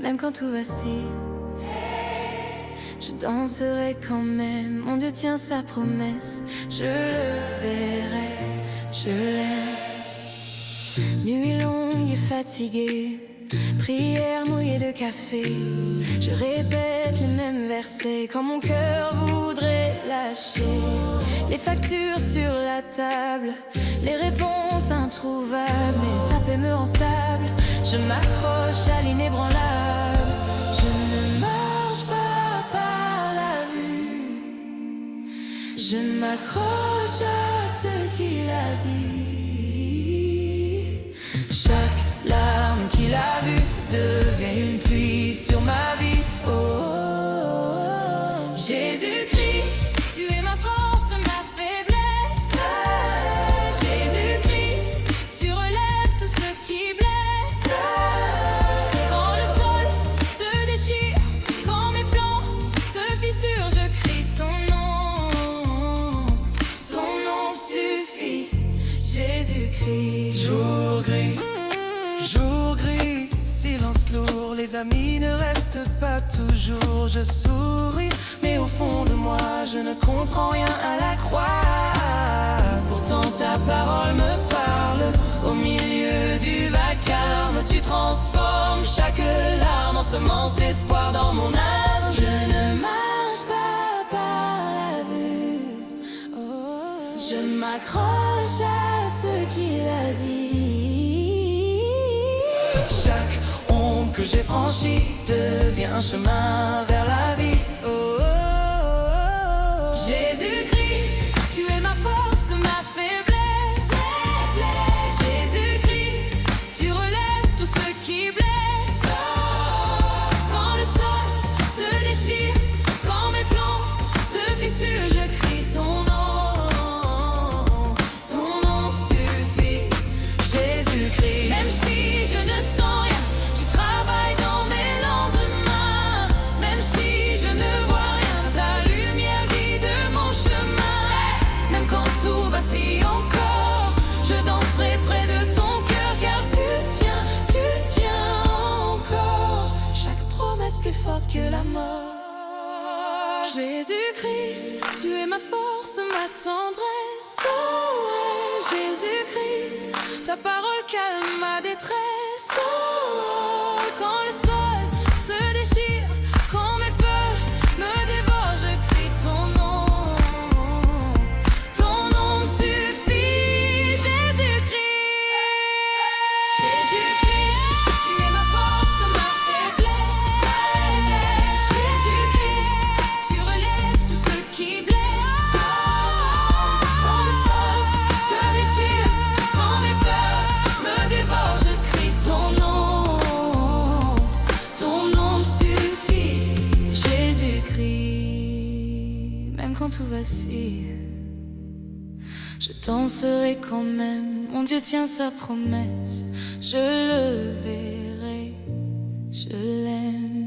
Même quand tout vacille, je danserai quand même. Mon Dieu tient sa promesse, je le verrai, je l'aime. Nuit longue et fatiguée, prière mouillée de café, je répète les mêmes versets quand mon cœur voudrait lâcher. Les factures sur la table, les réponses introuvables, mais ça peut me rendre stable. Je m'accroche à l'inébranlable. Je ne marche pas par la vue, je m'accroche à ce qu'il a dit. Chaque larme qu'il a vue devient une pluie sur ma vie. Oh, oh, oh. Jésus-Christ, tu es ma force, ma faiblesse. Jésus-Christ, tu relèves tout ce qui blesse. Quand le sol se déchire, quand mes plans se fissurent, je crie ton nom. Ton nom suffit, Jésus-Christ. Jour gris, silence lourd, les amis ne restent pas toujours. Je souris, mais au fond de moi, je ne comprends rien à la croix. Pourtant ta parole me parle, au milieu du vacarme, tu transformes chaque larme en semence d'espoir dans mon âme. Je ne marche pas par la vue, je m'accroche à ce qu'il a dit. Chaque ombre que j'ai franchie devient un chemin vers la vie. Oh, oh, oh, oh. Jésus-Christ, tu es ma force, ma faiblesse. Jésus-Christ, tu relèves tout ce qui blesse. Quand le sol se déchire, quand mes plans se fissurent, je crie ton nom. Ton nom suffit, Jésus-Christ. Même si je ne sens rien, tu travailles dans mes lendemains. Même si je ne vois rien, ta lumière guide mon chemin. Même quand tout vacille encore, je danserai près de ton cœur, car tu tiens encore. Chaque promesse plus forte que la mort. Jésus-Christ, tu es ma force, ma tendresse. Oh ouais, Jésus-Christ, ta parole calme ma détresse. Oh, quand le sol se déchire, quand mes peurs me dévorent, je crie ton nom. Ton nom me suffit, Jésus-Christ. Jésus-Christ, tu es ma force, ma faiblesse. Jésus-Christ, tu relèves tout ce qui blesse. Quand le sol se déchire, quand mes peurs me dévorent, je crie ton nom. Ton nom me suffit, Jésus-Christ. Même quand tout vacille, je danserai quand même. Mon Dieu tient sa promesse, je le verrai, je l'aime.